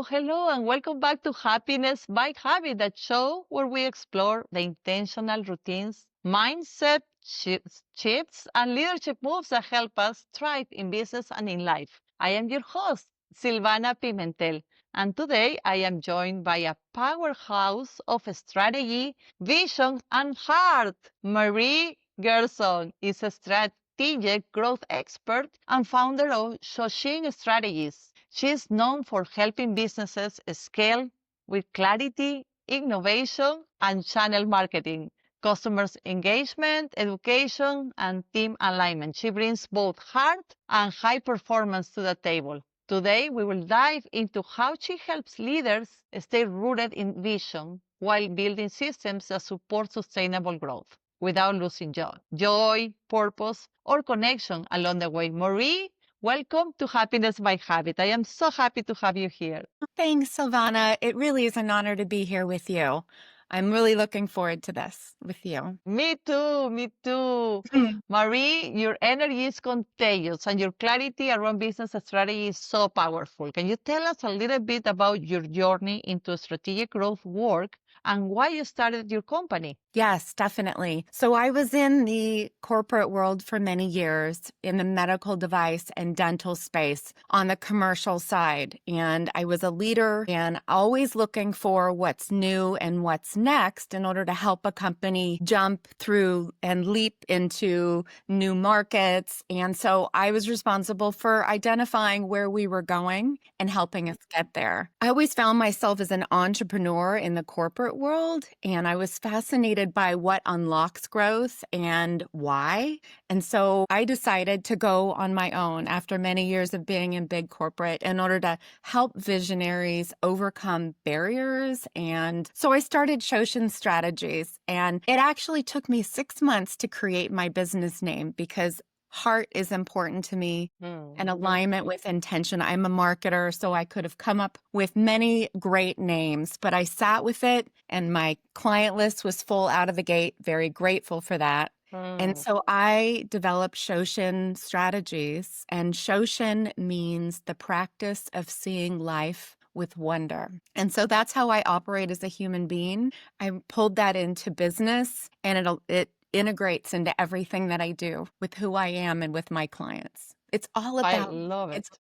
hello, and welcome back to Happiness by Habit, that show where we explore the intentional routines, mindset shifts, and leadership moves that help us thrive in business and in life. I am your host, Silvana Pimentel, and today I am joined by a powerhouse of strategy, vision, and heart. Marie Gerson is a strategic growth expert and founder of Shoshin Strategies. She is known for helping businesses scale with clarity, innovation, and channel marketing, customers engagement, education, and team alignment. She brings both heart and high performance to the table. Today, we will dive into how she helps leaders stay rooted in vision while building systems that support sustainable growth without losing joy, purpose, or connection along the way. Marie, welcome to Happiness by Habit. I am so happy to have you here. Thanks, Silvana. It really is an honor to be here with you. I'm really looking forward to this with you. Me too, me too. Mm. Marie, your energy is contagious and your clarity around business strategy is so powerful. Can you tell us a little bit about your journey into strategic growth work and why you started your company? Yes, definitely. So I was in the corporate world for many years in the medical device and dental space on the commercial side. And I was a leader and always looking for what's new and what's next in order to help a company jump through and leap into new markets. And so I was responsible for identifying where we were going and helping us get there. I always found myself as an entrepreneur in the corporate world, and I was fascinated by what unlocks growth and why. And so I decided to go on my own after many years of being in big corporate in order to help visionaries overcome barriers. And so I started Shoshin Strategies, and it actually took me 6 months to create my business name because heart is important to me and alignment with intention. I'm a marketer, so I could have come up with many great names, but I sat with it and my client list was full out of the gate. Very grateful for that. And so I developed Shoshin Strategies, and Shoshin means the practice of seeing life with wonder. And so that's how I operate as a human being. I pulled that into business, and it integrates into everything that I do with who I am and with my clients. It's all I about love it's it.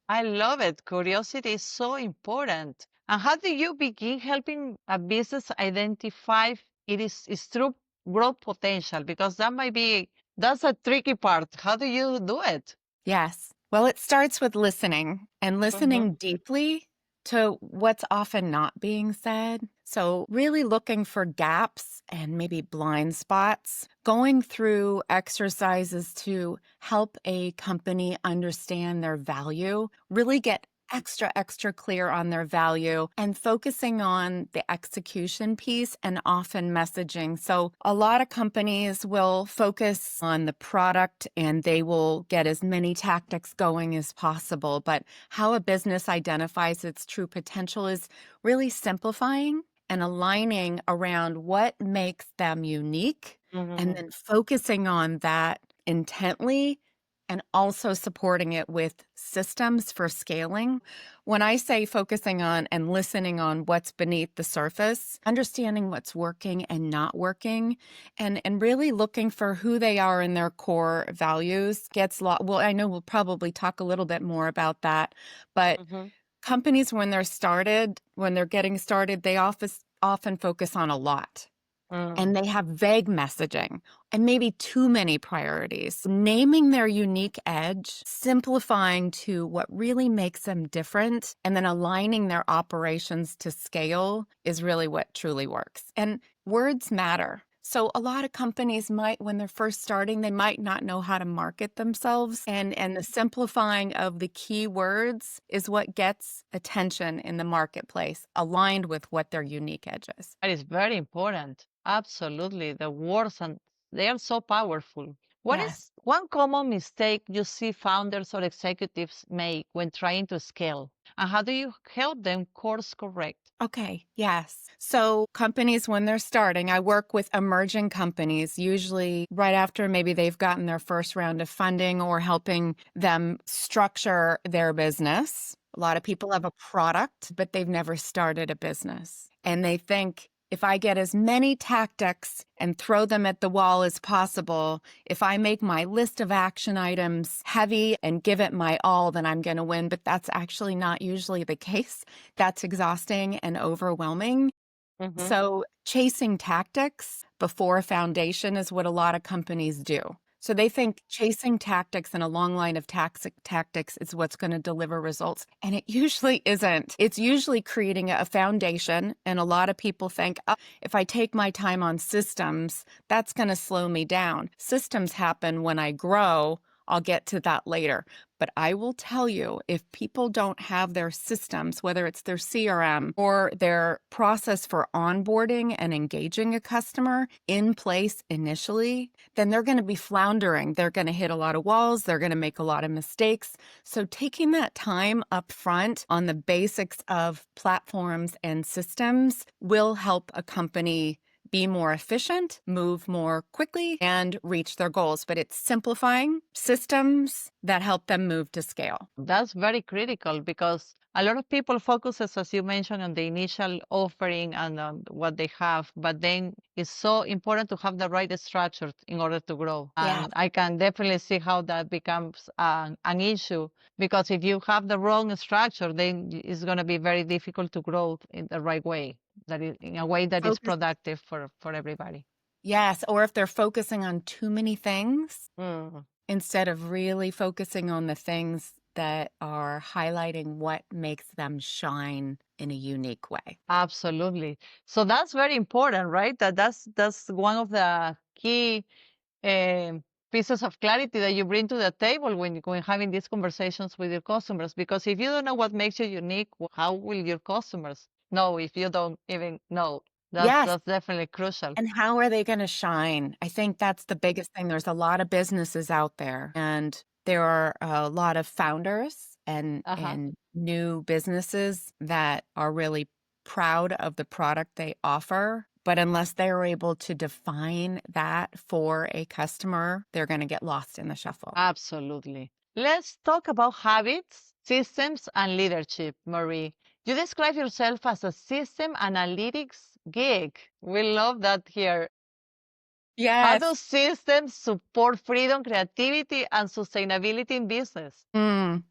I love it. Curiosity is so important. And how do you begin helping a business identify its true growth potential? Because that's a tricky part. How do you do it? Yes. Well, it starts with listening and Mm-hmm. listening deeply to what's often not being said. So, really looking for gaps and maybe blind spots, going through exercises to help a company understand their value, really get extra clear on their value and focusing on the execution piece and often messaging. So a lot of companies will focus on the product and they will get as many tactics going as possible. But how a business identifies its true potential is really simplifying and aligning around what makes them unique and then focusing on that intently and also supporting it with systems for scaling. When I say focusing on and listening on what's beneath the surface, understanding what's working and not working, and really looking for who they are in their core values gets well, I know we'll probably talk a little bit more about that, but Mm-hmm. companies when they're getting started, they often focus on a lot. And they have vague messaging and maybe too many priorities. Naming their unique edge, simplifying to what really makes them different, and then aligning their operations to scale is really what truly works. And words matter. So a lot of companies might, when they're first starting, they might not know how to market themselves. And the simplifying of the key words is what gets attention in the marketplace, aligned with what their unique edge is. That is very important. Absolutely. The words, and they are so powerful. What Yes. is one common mistake you see founders or executives make when trying to scale? And how do you help them course correct? Okay, yes. So companies, when they're starting, I work with emerging companies, usually right after maybe they've gotten their first round of funding or helping them structure their business. A lot of people have a product, but they've never started a business. And they think, if I get as many tactics and throw them at the wall as possible, if I make my list of action items heavy and give it my all, then I'm going to win. But that's actually not usually the case. That's exhausting and overwhelming. Mm-hmm. So chasing tactics before a foundation is what a lot of companies do. So they think chasing tactics and a long line of tactics is what's going to deliver results. And it usually isn't. It's usually creating a foundation. And a lot of people think, oh, if I take my time on systems, that's going to slow me down. Systems happen when I grow. I'll get to that later. But I will tell you, if people don't have their systems, whether it's their CRM or their process for onboarding and engaging a customer in place initially, then they're going to be floundering. They're going to hit a lot of walls. They're going to make a lot of mistakes. So taking that time up front on the basics of platforms and systems will help a company be more efficient, move more quickly, and reach their goals. But it's simplifying systems that help them move to scale. That's very critical because a lot of people focuses, as you mentioned, on the initial offering and on what they have, but then it's so important to have the right structure in order to grow. Yeah. And I can definitely see how that becomes an issue because if you have the wrong structure, then it's going to be very difficult to grow in the right way, that is in a way that is Focus. productive for everybody. Yes. Or if they're focusing on too many things Mm. instead of really focusing on the things that are highlighting what makes them shine in a unique way. Absolutely. So that's very important, right? That's one of the key um pieces of clarity that you bring to the table when having these conversations with your customers. Because if you don't know what makes you unique, how will your customers know if you don't even know? Yes. That's definitely crucial. And how are they going to shine? I think that's the biggest thing. There's a lot of businesses out there, and there are a lot of founders and Uh-huh. new businesses that are really proud of the product they offer. But unless they're able to define that for a customer, they're going to get lost in the shuffle. Absolutely. Let's talk about habits, systems, and leadership, Marie. You describe yourself as a system analytics geek. We love that here. How do Yes. systems support freedom, creativity, and sustainability in business?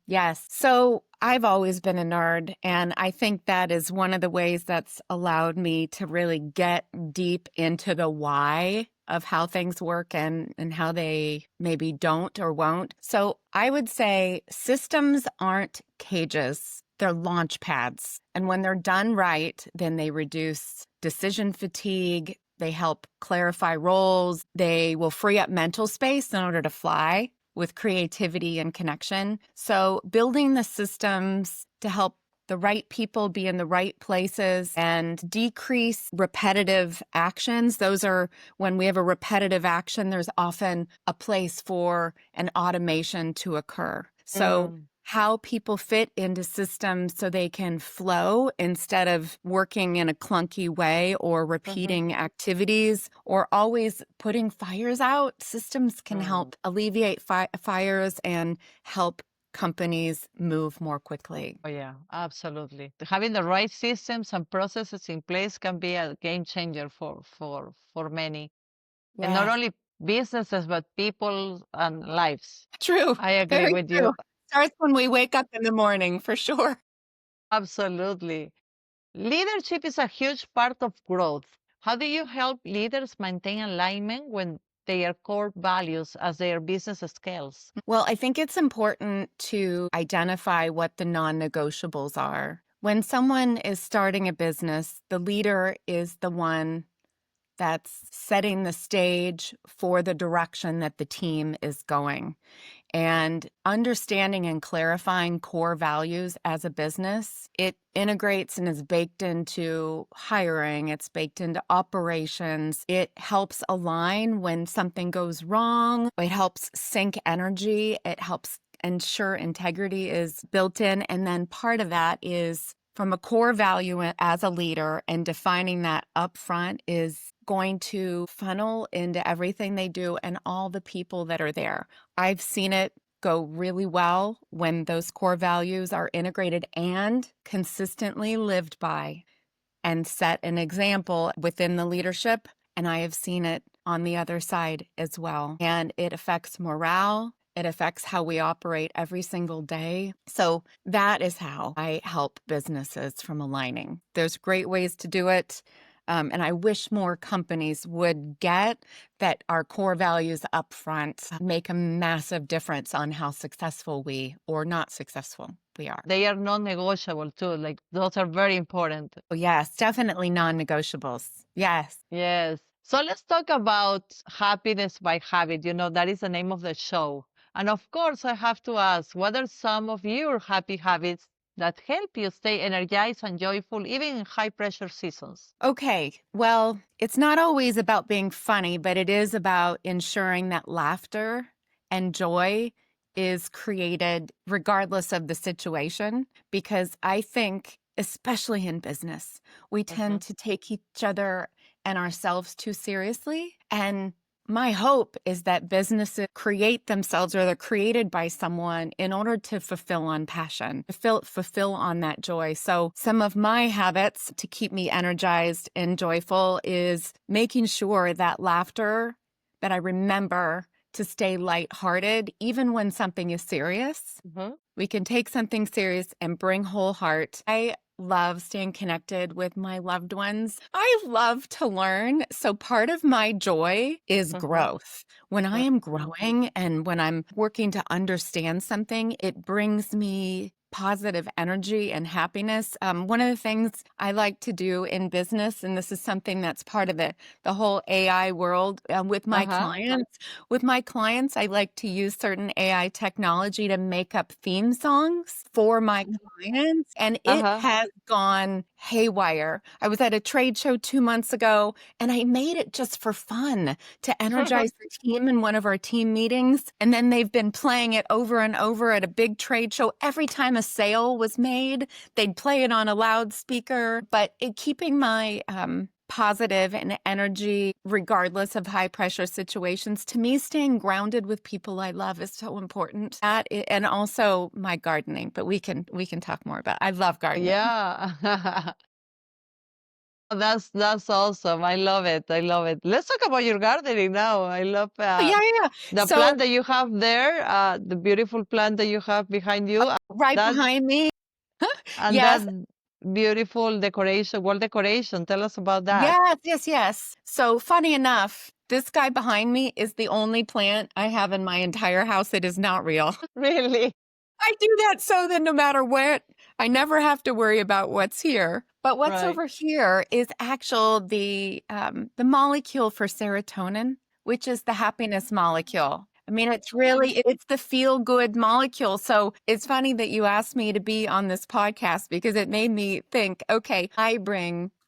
Yes. So I've always been a nerd, and I think that is one of the ways that's allowed me to really get deep into the why of how things work and how they maybe don't or won't. So I would say systems aren't cages. They're launch pads. And when they're done right, then they reduce decision fatigue. They help clarify roles. They will free up mental space in order to fly with creativity and connection. So building the systems to help the right people be in the right places and decrease repetitive actions. Those are when we have a repetitive action, there's often a place for an automation to occur. So Mm, how people fit into systems so they can flow instead of working in a clunky way or mhm, repeating activities or always putting fires out. Systems can mm. help alleviate fires and help companies move more quickly. Oh, yeah, absolutely. Having the right systems and processes in place can be a game changer for many, and not Yes, only businesses but people and lives. true. I agree Very with true. you. Starts when we wake up in the morning, for sure. Absolutely. Leadership is a huge part of growth. How do you help leaders maintain alignment when their core values as their business scales? Well, I think it's important to identify what the non negotiables are. When someone is starting a business, the leader is the one that's setting the stage for the direction that the team is going. And understanding and clarifying core values as a business, it integrates and is baked into hiring, it's baked into operations. It helps align when something goes wrong, it helps sync energy, it helps ensure integrity is built in. And then part of that is from a core value as a leader, and defining that upfront is going to funnel into everything they do and all the people that are there. I've seen it go really well when those core values are integrated and consistently lived by and set an example within the leadership. And I have seen it on the other side as well. And it affects morale. It affects how we operate every single day. So that is how I help businesses from aligning. There's great ways to do it. And I wish more companies would get that our core values up front make a massive difference on how successful we or not successful we are. They are non-negotiable too. Like those are very important. Oh, yes, definitely non-negotiables. Yes. Yes. So let's talk about happiness by habit. That is the name of the show. And of course, I have to ask, what are some of your happy habits that help you stay energized and joyful even in high pressure seasons? Okay, well, it's not always about being funny, but it is about ensuring that laughter and joy is created regardless of the situation. Because I think, especially in business, we tend to take each other and ourselves too seriously. And my hope is that businesses create themselves or they're created by someone in order to fulfill on passion, fulfill on that joy. So some of my habits to keep me energized and joyful is making sure that laughter, that I remember to stay lighthearted, even when something is serious. We can take something serious and bring whole heart. I love staying connected with my loved ones. I love to learn. So part of my joy is growth. When I am growing and when I'm working to understand something, it brings me positive energy and happiness. One of the things I like to do in business, and this is something that's part of the whole AI world with my clients. With my clients, I like to use certain AI technology to make up theme songs for my clients, and it has gone haywire. I was at a trade show 2 months ago, and I made it just for fun to energize the team in one of our team meetings, and then they've been playing it over and over at a big trade show. Every time a sale was made, they'd play it on a loudspeaker, but keeping my positive and energy regardless of high pressure situations. To me, staying grounded with people I love is so important. And also my gardening, but we can talk more about it. I love gardening. Yeah. That's awesome. I love it. I love it. Let's talk about your gardening now. I love Yeah. the So plant that you have there, the beautiful plant that you have behind you, right that behind me. and that Yes. beautiful decoration, wall decoration. Tell us about that. Yes. So funny enough, this guy behind me is the only plant I have in my entire house that is not real. Really? I do that so that no matter what, I never have to worry about what's here. But what's Right. over here is the molecule for serotonin, which is the happiness molecule. I mean, it's the feel good molecule. So it's funny that you asked me to be on this podcast because it made me think, okay,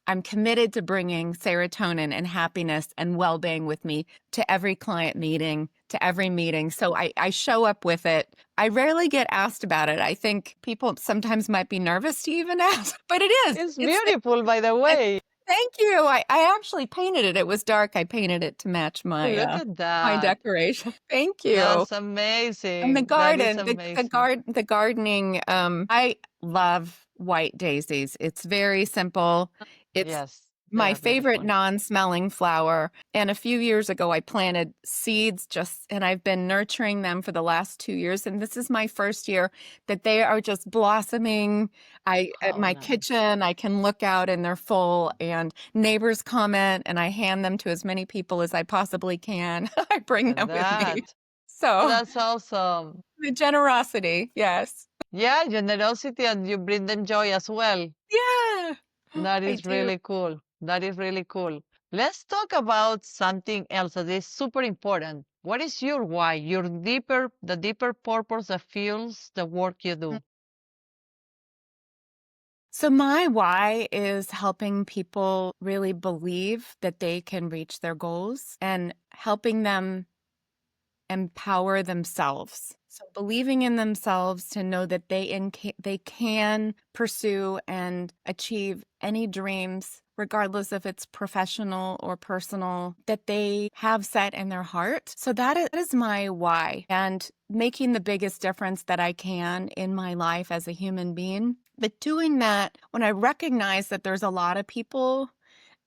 I'm committed to bringing serotonin and happiness and well-being with me to every client meeting, to every meeting. So I show up with it. I rarely get asked about it. I think people sometimes might be nervous to even ask, but it is. It's beautiful, by the way. Thank you. I actually painted it. It was dark. I painted it to match Look my at my that. decoration. Thank you. That's And the amazing. That is garden, amazing. the gardening, I love white daisies. It's very simple. It's Yes, they my are favorite beautiful. non-smelling flower. And a few years ago, I planted seeds and I've been nurturing them for the last 2 years. And this is my first year that they are just blossoming. At Oh, my nice. kitchen, I can look out and they're full and neighbors comment and I hand them to as many people as I possibly can. I bring At them with me. that. Oh, So that's awesome. the generosity, yes. Yeah, generosity, and you bring them joy as well. Yeah, That I is do. really cool. That is really cool. Let's talk about something else that is super important. What is your why? The deeper purpose that fuels the work you do. So my why is helping people really believe that they can reach their goals and helping them empower themselves. So believing in themselves to know that they can pursue and achieve any dreams regardless if it's professional or personal, that they have set in their heart. So that is my why, and making the biggest difference that I can in my life as a human being. But doing that, when I recognize that there's a lot of people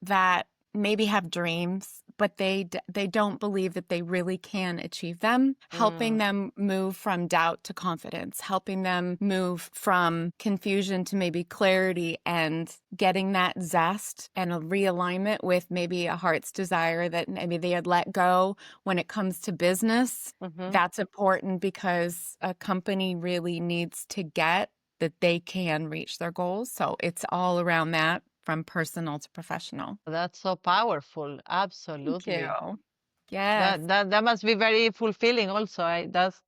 that maybe have dreams, but they don't believe that they really can achieve them, helping Mm. them move from doubt to confidence, helping them move from confusion to maybe clarity, and getting that zest and a realignment with maybe a heart's desire that maybe they had let go when it comes to business. Mm-hmm. That's important because a company really needs to get that they can reach their goals. So it's all around that, from personal to professional. That's so powerful. Thank Absolutely. you. Yes. That must be very fulfilling also. That's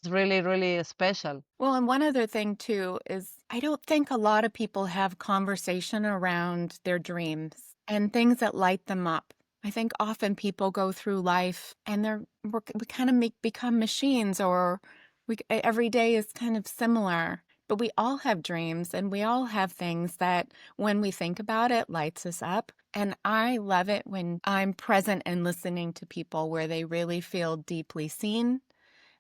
really, really special. Well, and one other thing too is I don't think a lot of people have conversation around their dreams and things that light them up. I think often people go through life and we kind of become machines, or every day is kind of similar. But we all have dreams and we all have things that when we think about it lights us up. And I love it when I'm present and listening to people where they really feel deeply seen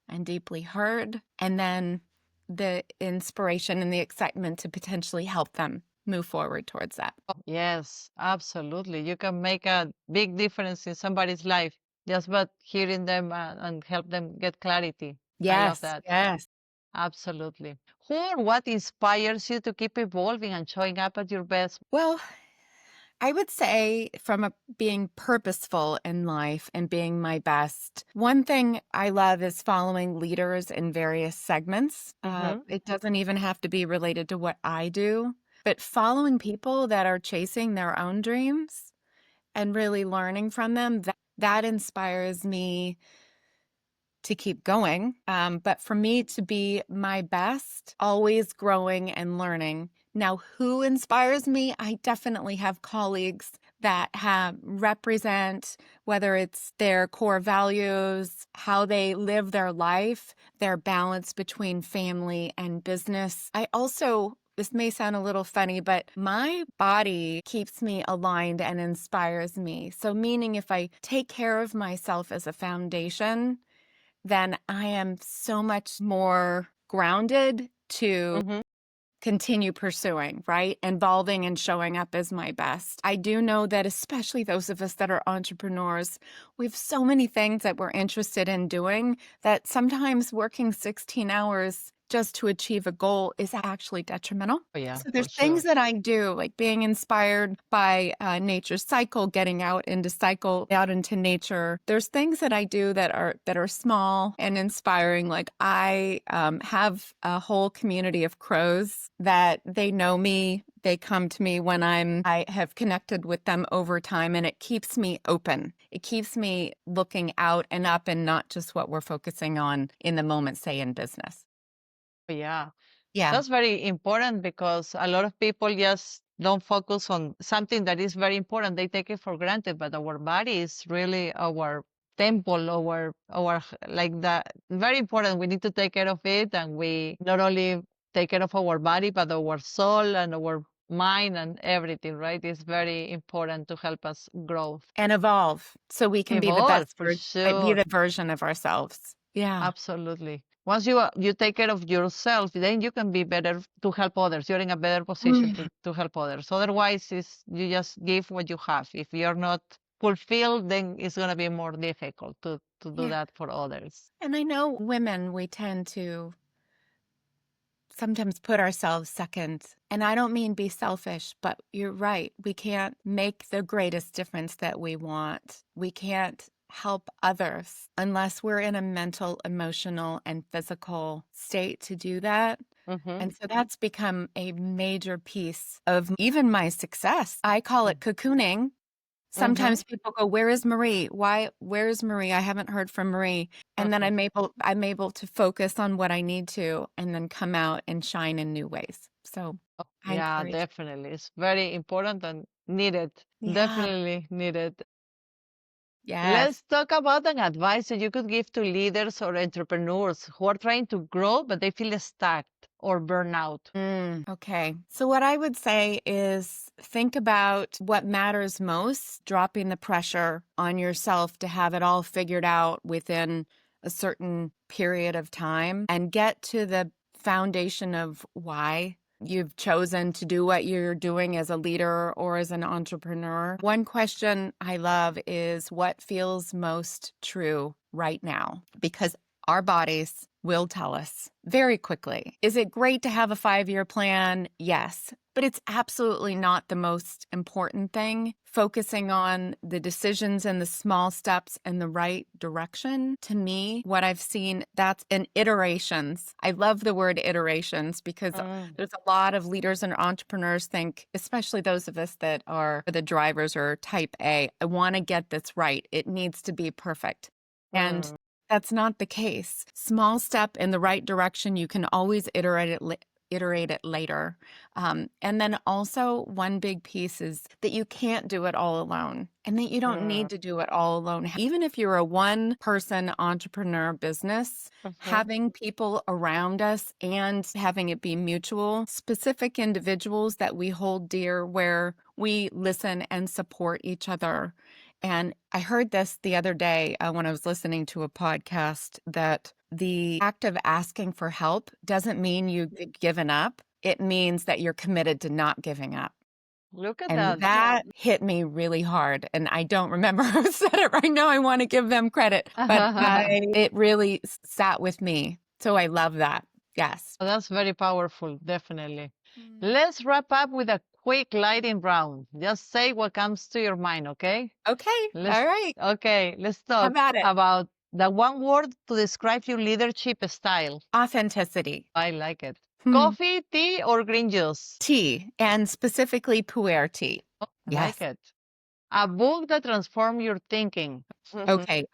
and deeply heard, and then the inspiration and the excitement to potentially help them move forward towards that. Yes, absolutely. You can make a big difference in somebody's life just by hearing them and help them get clarity. I love Yes, that. yes. Absolutely. Who or what inspires you to keep evolving and showing up at your best? Well, I would say from being purposeful in life and being my best, one thing I love is following leaders in various segments. Mm-hmm. It doesn't even have to be related to what I do, but following people that are chasing their own dreams and really learning from them, that inspires me to keep going. But for me to be my best, always growing and learning. Now, who inspires me? I definitely have colleagues that have represent, whether it's their core values, how they live their life, their balance between family and business. I also, this may sound a little funny, but my body keeps me aligned and inspires me. So, meaning if I take care of myself as a foundation, then I am so much more grounded to Mm-hmm. continue pursuing, right? Involving and showing up as my best. I do know that, especially those of us that are entrepreneurs, we have so many things that we're interested in doing that sometimes working 16 hours just to achieve a goal is actually detrimental. Oh, yeah, So for there's things sure. that I do, like being inspired by nature's cycle, getting out into nature. There's things that I do that are small and inspiring. Like I have a whole community of crows that they know me. They come to me when I have connected with them over time, and it keeps me open. It keeps me looking out and up, and not just what we're focusing on in the moment, say in business. Oh, yeah. Yeah. That's very important because a lot of people just don't focus on something that is very important. They take it for granted, but our body is really our temple, like that very important. We need to take care of it, and we not only take care of our body, but our soul and our mind and everything. Right? It's very important to help us grow, And evolve so we can be the evolve best for be sure. the version of ourselves. Yeah. Absolutely. Once you take care of yourself, then you can be better to help others. You're in a better position Mm. to help others. Otherwise, is you just give what you have. If you're not fulfilled, then it's gonna be more difficult to do Yeah. that for others. And I know women, we tend to sometimes put ourselves second. And I don't mean be selfish, but you're right. We can't make the greatest difference that we want. We can't help others unless we're in a mental, emotional, and physical state to do that. Mm-hmm. And so that's become a major piece of even my success. I call it cocooning. Mm-hmm. Sometimes people go, "Where is Marie? Where is Marie? I haven't heard from Marie." And then I'm able to focus on what I need to and then come out and shine in new ways. So I Yeah, encourage. definitely. It's very important and needed. Yeah. Definitely needed. Yes. Let's talk about an advice that you could give to leaders or entrepreneurs who are trying to grow, but they feel stuck or burn out. Okay. So, what I would say is think about what matters most, dropping the pressure on yourself to have it all figured out within a certain period of time, and get to the foundation of why you've chosen to do what you're doing as a leader or as an entrepreneur. One question I love is what feels most true right now? Because our bodies will tell us very quickly. Is it great to have a 5-year plan? Yes. But it's absolutely not the most important thing. Focusing on the decisions and the small steps in the right direction. To me, what I've seen, that's in iterations. I love the word iterations because there's a lot of leaders and entrepreneurs think, especially those of us that are the drivers or type A, I want to get this right. It needs to be perfect. And that's not the case. Small step in the right direction, you can always iterate it later. And then also one big piece is that you can't do it all alone and that you don't need to do it all alone. Even if you're a one-person entrepreneur business, having people around us and having it be mutual, specific individuals that we hold dear where we listen and support each other. And I heard this the other day when I was listening to a podcast that the act of asking for help doesn't mean you've given up. It means that you're committed to not giving up. Look at And that. that hit me really hard. And I don't remember who said it right now. I want to give them credit, but it really sat with me. So I love that. Yes. That's very powerful, definitely. Mm. Let's wrap up with a quick lightning round. Just say what comes to your mind, okay? Okay. Let's All right. let's How talk about it? about the one word to describe your leadership style. Authenticity. I like it. Coffee, tea, or green juice? Tea, and specifically pu'er tea. Oh, I like Yes. it. A book that transformed your thinking. Okay.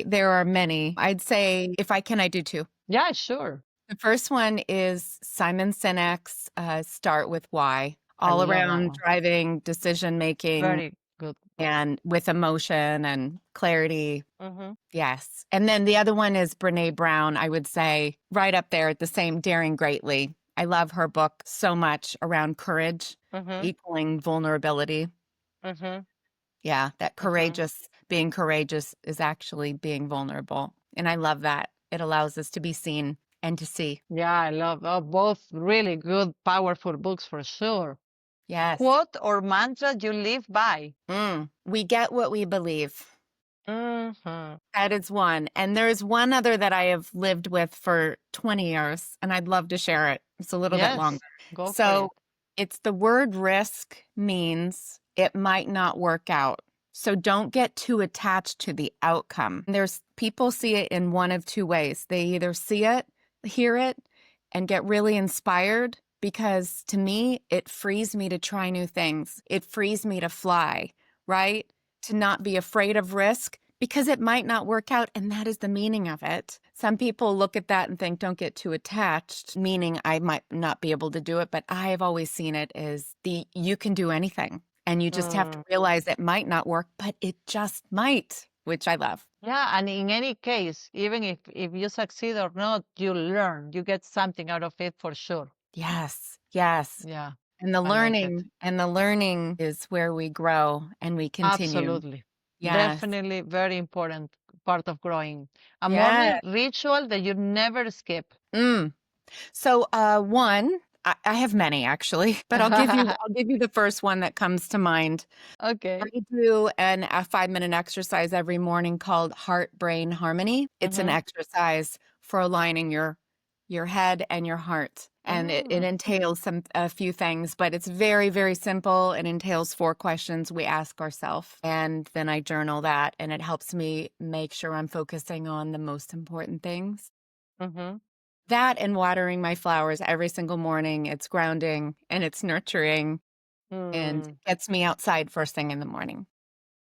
There are many. I'd say if I can, I do two. Yeah, sure. The first one is Simon Sinek's Start with Why, I all love that around one. driving, decision making, Very good book. and with emotion and clarity. Mm-hmm. Yes. And then the other one is Brene Brown, I would say, right up there at the same, Daring Greatly. I love her book so much around courage, Mm-hmm. equaling vulnerability. Mm-hmm. Yeah, that being courageous is actually being vulnerable. And I love that. It allows us to be seen and to see. Yeah, I love both really good, powerful books for sure. Yes. Quote or mantra you live by? We get what we believe. Mm-hmm. That is one. And there's one other that I have lived with for 20 years, and I'd love to share it. It's a little bit longer. Yes, go for So it. it's the word risk means it might not work out. So don't get too attached to the outcome. There's people see it in one of two ways. They either see it, hear it, and get really inspired because to me, it frees me to try new things. It frees me to fly, right? To not be afraid of risk because it might not work out. And that is the meaning of it. Some people look at that and think, don't get too attached, meaning I might not be able to do it. But I have always seen it as you can do anything. And you just have to realize it might not work, but it just might, which I love. Yeah, and in any case, even if you succeed or not, you learn. You get something out of it for sure. Yes, yes. Yeah, And the I like it. learning is where we grow and we continue. Absolutely. Yes. Definitely very important part of growing. A Yes. morning ritual that you never skip. So one, I have many actually, but I'll give you the first one that comes to mind. I Okay. do a 5-minute exercise every morning called Heart Brain Harmony. It's an Mm-hmm. exercise for aligning your head and your heart. And it entails a few things, but it's very, very simple. It entails 4 questions we ask ourselves. And then I journal that, and it helps me make sure I'm focusing on the most important things. Mm-hmm. That and watering my flowers every single morning. It's grounding and it's nurturing and gets me outside first thing in the morning.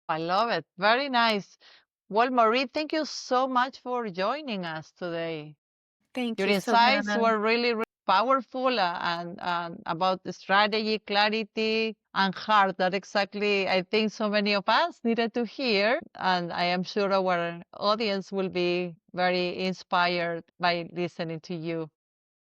I love it. Very nice. Well, Marie, thank you so much for joining us today. Thank Your you, insights Savannah. were really powerful and about the strategy, clarity, and heart that exactly I think so many of us needed to hear. And I am sure our audience will be very inspired by listening to you.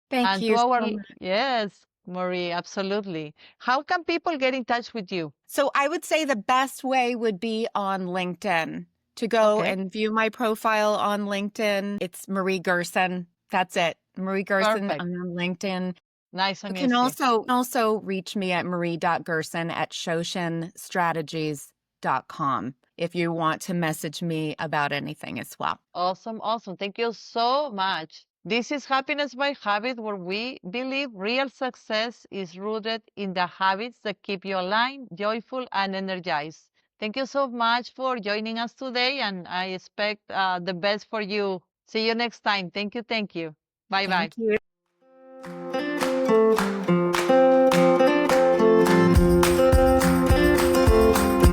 Thank And to you our, so much. yes, Marie, absolutely. How can people get in touch with you? So I would say the best way would be on LinkedIn to go Okay, and view my profile on LinkedIn. It's Marie Gerson. That's it. Marie Gerson perfect. on LinkedIn. Nice You and can easy. also reach me at marie.gerson@shoshinstrategies.com if you want to message me about anything as well. Awesome, awesome. Thank you so much. This is Happiness by Habit, where we believe real success is rooted in the habits that keep you aligned, joyful, and energized. Thank you so much for joining us today, and I expect the best for you. See you next time. Thank you. Thank you. Bye bye. Thank you.